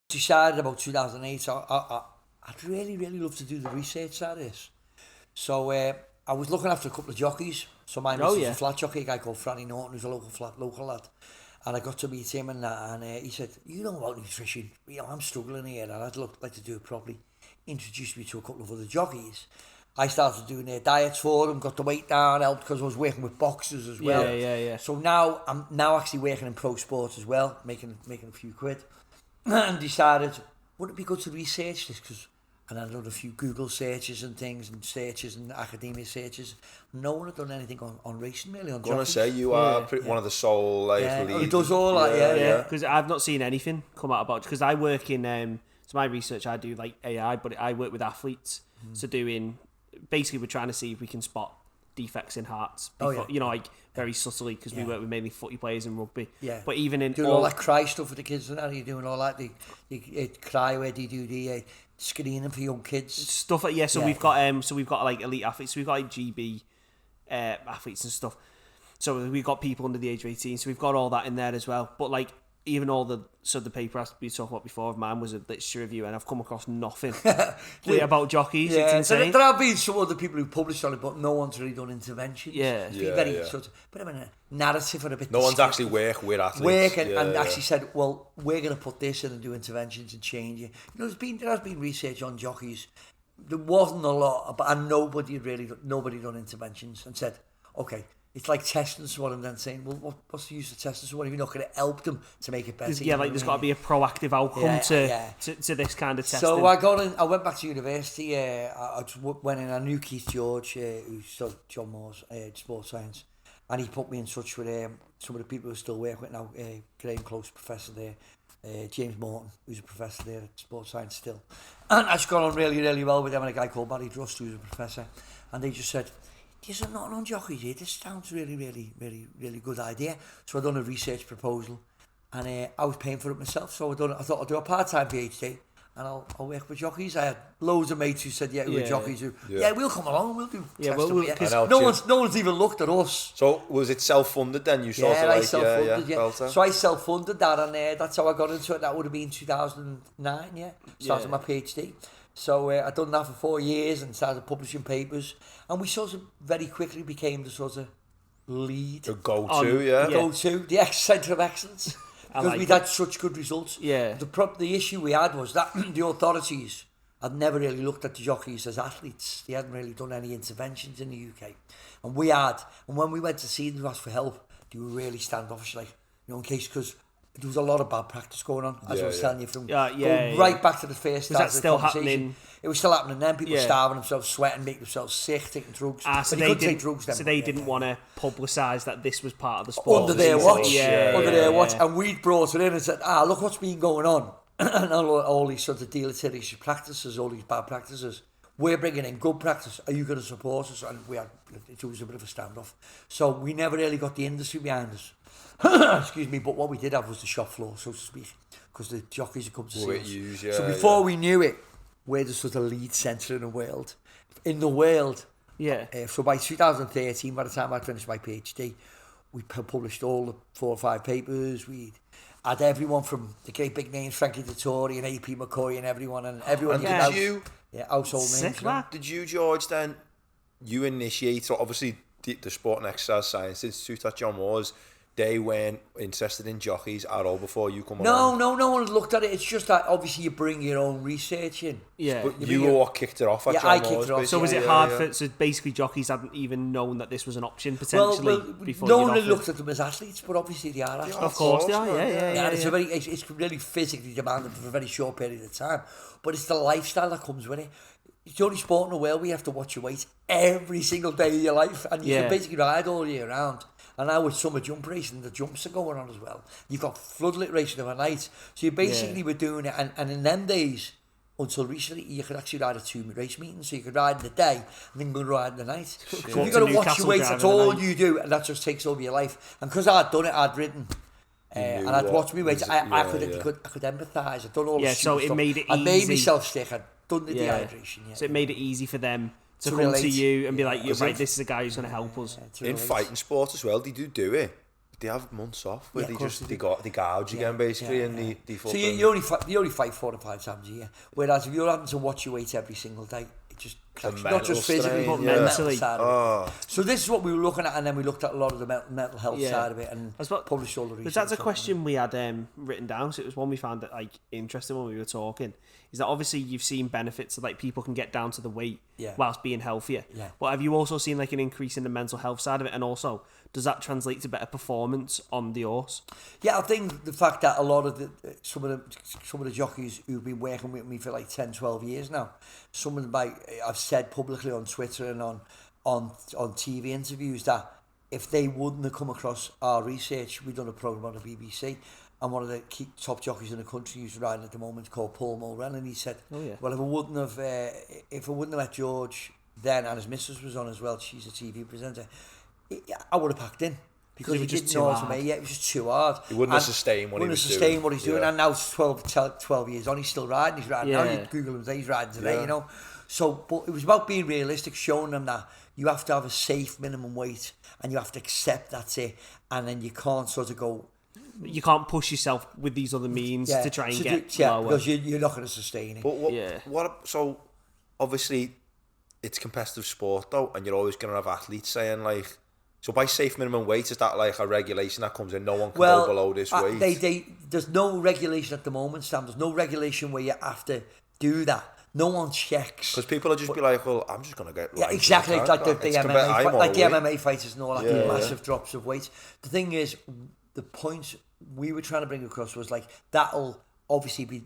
decided about 2008, I'd really, really love to do the research side of this. So I was looking after a couple of jockeys. So my missus is a flat jockey, a guy called Franny Norton, who's a local lad. And I got to meet him and that, and he said, you know about nutrition, I'm struggling here and I'd like to do it properly. Introduced me to a couple of other jockeys. I started doing their diets for them, got the weight down, helped because I was working with boxers as well. Yeah. So now I'm actually working in pro sports as well, making a few quid. And decided, wouldn't it be good to research this? And I done a few Google searches and things, and searches and academia searches. No one had done anything on racing really. I'm going to say you are one of the sole leads. He does all that, yeah. Because I've not seen anything come out about. Because I work in so my research, I do like AI, but I work with athletes. So basically we're trying to see if we can spot defects in hearts before, you know, like very subtly, because we work with mainly footy players in rugby. Yeah. But even in doing all that cry stuff for the kids, and you're doing all that. The cry where they do the screening for young kids stuff. So we've got like elite athletes. So we've got like GB athletes and stuff. So we've got people under the age of 18. So we've got all that in there as well. But like even all the paper has to be talking about before of mine was a literature review, and I've come across nothing about jockeys. It's insane. There have been some other people who published on it, but no one's really done interventions. It's been very sort of bit of a narrative or a bit. No one's actually worked with athletes. And actually said, well, we're going to put this in and do interventions and change it. You know, there has been research on jockeys. There wasn't a lot, and nobody done interventions and said, okay. It's like testing someone and then saying, well, what's the use of testing someone if you're not going to help them to make it better? There's got to be a proactive outcome to this kind of testing. So I went back to university. I went in. I knew Keith George, who's still John Moore's sports science, and he put me in touch with some of the people who still work with now. Graham Close, professor there. James Morton, who's a professor there at sports science still. And I just got on really, really well with them, and a guy called Barry Drust, who's a professor. And they just said, there's nothing on jockeys here. This sounds really, really, really, really good idea. So I done a research proposal, and I was paying for it myself. So I thought I'll do a part-time PhD, and I'll work with jockeys. I had loads of mates who said, who were jockeys who, we'll come along, we'll do tests. No one's even looked at us. So was it self-funded then? You sort of I self-funded, So I self-funded that, and that's how I got into it. That would have been 2009, started my PhD. So I'd done that for 4 years and started publishing papers, and we sort of very quickly became the sort of lead. The go-to, the centre of excellence, because we'd had such good results. Yeah. The issue we had was that the authorities had never really looked at the jockeys as athletes. They hadn't really done any interventions in the UK, and we had. And when we went to see them to ask for help, they were really standoffish, like, in case, because there was a lot of bad practice going on, as I was telling you, from going right back to the first start of the still conversation. Happening? It was still happening then. People starving themselves, sweating, making themselves sick, taking drugs. So they couldn't take drugs then. So they didn't want to publicise that this was part of the sport. Under their watch. And we'd brought it in and said, look what's been going on. And all these sort of deleterious practices, all these bad practices. We're bringing in good practice. Are you going to support us? And it was a bit of a standoff. So we never really got the industry behind us. Excuse me, but what we did have was the shop floor, so to speak, because the jockeys had come to see us. So before we knew it, we're the sort of lead centre in the world. So by 2013, by the time I finished my PhD, we published all the 4 or 5 papers. We had everyone from the great big names, Frankie Dettori and AP McCoy and everyone. Household names. Did you, George, then, you initiate, so obviously the Sport and Exercise Science Institute at John Moore's, they weren't interested in jockeys at all before you come along? No one had looked at it. It's just that obviously you bring your own research in. Yeah. But you were what kicked it off at John Moore's? I kicked it off. So was it hard so basically jockeys hadn't even known that this was an option potentially before no one had looked at them as athletes, but obviously they are athletes. Of course they are, yeah. It's really physically demanding for a very short period of time, but it's the lifestyle that comes with it. It's the only sport in the world where you have to watch your weight every single day of your life, and you can basically ride all year round. And now with summer jump racing, the jumps are going on as well. You've got floodlit racing overnight. So you basically were doing it. And in them days, until recently, you could actually ride a 2 race meeting. So you could ride in the day and then go ride in the night. So if you've got to watch your weight, that's all you do. And that just takes over your life. And because I'd done it, I'd ridden. And I'd watched my weight. I could empathise. I'd done all the so it stuff. made it easy. I made myself sick. I'd done the dehydration. So it made it easy for them to come to you and be like, you're right, this is a guy who's going to help us. In fighting sport as well, they do it. they have months off where Yeah, they of course just they they gouge again basically, and they So fucking... you only fight 4 to 5 times a year. Whereas if you're having to watch your weight every single day, it just cracks you. Not mental just physically, strain, but yeah. the mental Mentally. side of it. So this is what we were looking at, and then we looked at a lot of the mental health Yeah. side of it, and That's what- published all the research. But that's a on it. question we had written down, so it was one we found that like interesting when we were talking. Is that obviously you've seen benefits of like people can get down to the weight Yeah. whilst being healthier. Yeah. But have you also seen like an increase in the mental health side of it, and also does that translate to better performance on the horse? Yeah, I think the fact that a lot of some of the jockeys who've been working with me for like 10, 12 years now, some of them I've said publicly on Twitter and on TV interviews that if they wouldn't have come across our research, we'd done a programme on the BBC, and one of the key top jockeys in the country who's riding at the moment called Paul Mulren, and he said, Oh, yeah. well, if I wouldn't have let George then, and his missus was on as well, she's a TV presenter, I would have packed in. Because It he was just didn't too know hard. to me. Yeah, it was just too hard. He wouldn't have sustained what he was doing. What he's doing. Yeah. And now it's 12 years on, he's still riding. He's riding now. Yeah. You Google him, he's riding today, Yeah. you know. So, but it was about being realistic, showing them that you have to have a safe minimum weight and you have to accept that's it. And then you can't sort of go... You can't push yourself with these other means to try and get lower. because you're not going to sustain it. But Yeah. so obviously it's competitive sport though, and you're always going to have athletes saying like, so by safe minimum weight, is that like a regulation that comes in? No one can go below this weight. There's no regulation at the moment, Sam. There's no regulation where you have to do that. No one checks. Because people will just be like, well, I'm just going to get... Yeah, exactly. Like the MMA fighters and all that, Yeah, massive drops of weight. The thing is, the point we were trying to bring across was like, that'll obviously be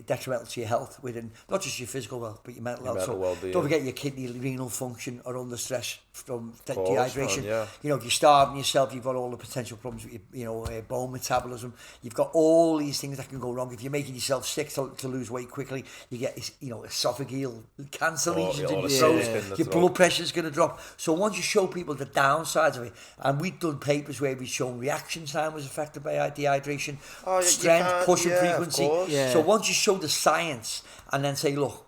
detrimental to your health, within not just your physical health, but your mental health. mental So well-being. don't forget your kidney, renal function are under stress from course, dehydration. man, yeah. You know, if you're starving yourself, you've got all the potential problems with your bone metabolism. You've got all these things that can go wrong. If you're making yourself sick to lose weight quickly, you get esophageal cancer lesions in your throat. Your blood pressure's going to drop. So once you show people the downsides of it, and we've done papers where we've shown reaction time was affected by dehydration, strength, pushing frequency. Yeah. So once you show the science and then say, look,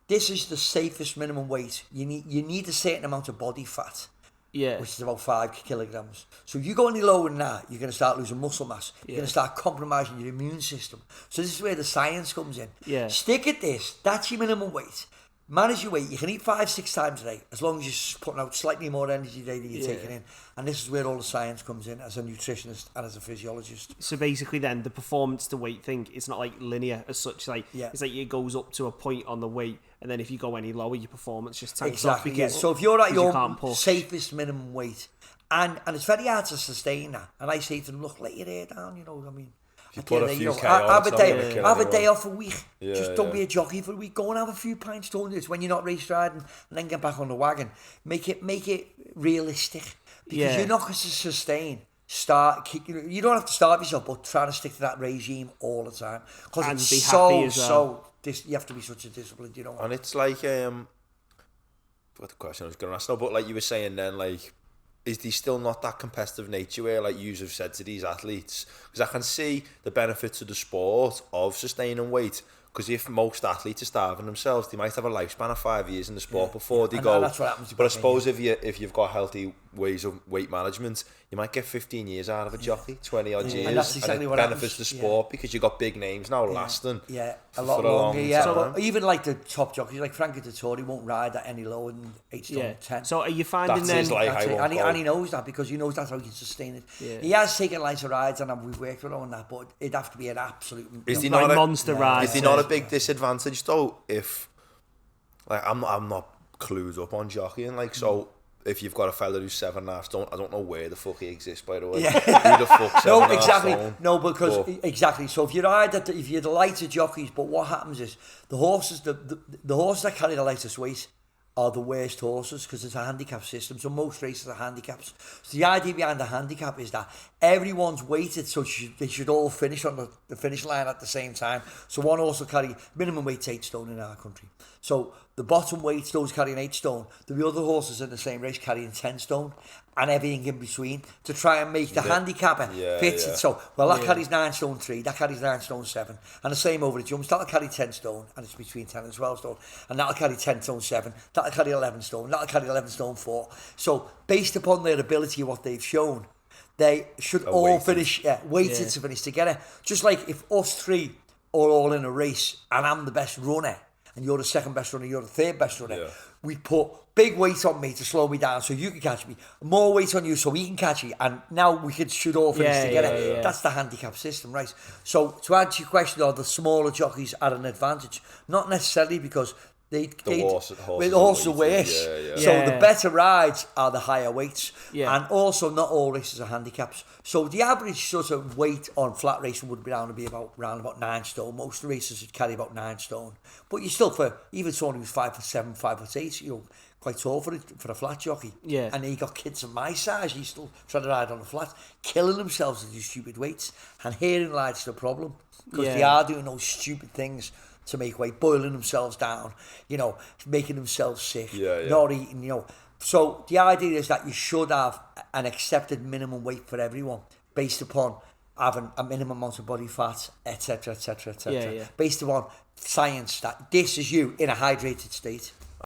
this is the safest minimum weight. You need a certain amount of body fat. Yeah. Which is about 5 kilograms. So if you go any lower than that, you're going to start losing muscle mass. You're going to start compromising your immune system. So this is where the science comes in. Yeah. Stick at this. That's your minimum weight. Manage your weight. You can eat 5-6 times a day, as long as you're putting out slightly more energy a day than you're taking in. And this is where all the science comes in as a nutritionist and as a physiologist. So basically then the performance to weight thing, it's not like linear as such. Like it's like it goes up to a point on the weight, and then if you go any lower, your performance just tanks off. Exactly. Because, So if you're at your can't push. safest minimum weight, and it's very hard to sustain that. And I say to them, look, let your hair down. You know, I mean. You put a few K have on, a it's day, not gonna kill have a anyone. day off a week. Yeah, Just don't be a jockey for a week. Go and have a few pints. Don't do this when you're not race riding, and then get back on the wagon. Make it realistic, because you're not going to sustain. You don't have to starve yourself, but try to stick to that regime all the time, because And it's be happy as well. you have to be such a disciplined. You know. And it's like, what the question I was going to ask now, but like you were saying then, like, is there still not that competitive nature where, like you have said to these athletes, because I can see the benefits of the sport of sustaining weight, because if most athletes are starving themselves, they might have a lifespan of 5 years in the sport before they go. And that's what happens to but I me. suppose if you've got healthy ways of weight management, you might get 15 years out of a jockey, 20 odd years, And that's exactly it what benefits happens. the sport because you've got big names now lasting. Yeah, a for lot a long longer. Yeah, time. but even like the top jockeys, like Frankie Dettori, won't ride at any lower than 8 stone 10. So are you finding That's then? his life. That's I it. won't And go. he knows that, because he knows that's how he can sustain it. Yeah. He has taken lots of rides, and we've worked with him on that, but it'd have to be an absolute... Is he like not a monster rides? Is he not a big disadvantage though? If like I'm not clued up on jockeying, like so. If you've got a fella who's 7.5 stone, I don't know where the fuck he exists, by the way. Yeah. Who the fuck No, 7.5 exactly. stone? No, because But- exactly. So if if you're the lighter jockeys, but what happens is the horses, the horses that carry the lightest weight are the worst horses, because it's a handicap system. So most races are handicaps. So the idea behind the handicap is that everyone's weighted, so they should all finish on the finish line at the same time. So one horse will carry minimum weight 8 stone in our country. So the bottom weight, those carrying 8 stone, the other horses in the same race carrying 10 stone, and everything in between, to try and make the handicapper fit it. So, that carries 9 stone 3, that carries 9 stone 7, and the same over the jumps. That'll carry 10 stone, and it's between 10 and 12 stone, and that'll carry 10 stone 7, that'll carry 11 stone, that'll carry 11 stone 4. So based upon their ability, what they've shown, they should all weighted. finish, weighted to finish together. Just like if us three are all in a race and I'm the best runner and you're the second best runner, you're the third best runner, we put big weight on me to slow me down so you can catch me, more weight on you so we can catch you, and now we should all finish together. That's the handicap system, right? So to answer your question, are the smaller jockeys at an advantage? Not necessarily, because the horses are worse. So the better rides are the higher weights, and also not all races are handicaps. So the average sort of weight on flat racing would be around about 9 stone. Most races would carry about 9 stone, but you still, for even someone who's 5'7", 5'8", you know, quite tall for a flat jockey. And then you got kids of my size, you still trying to ride on the flat, killing themselves with these stupid weights, and herein lies the problem, because they are doing those stupid things to make weight, boiling themselves down, you know, making themselves sick, not eating, you know. So the idea is that you should have an accepted minimum weight for everyone, based upon having a minimum amount of body fat, etc., etc., etc., based upon science, that this is you in a hydrated state.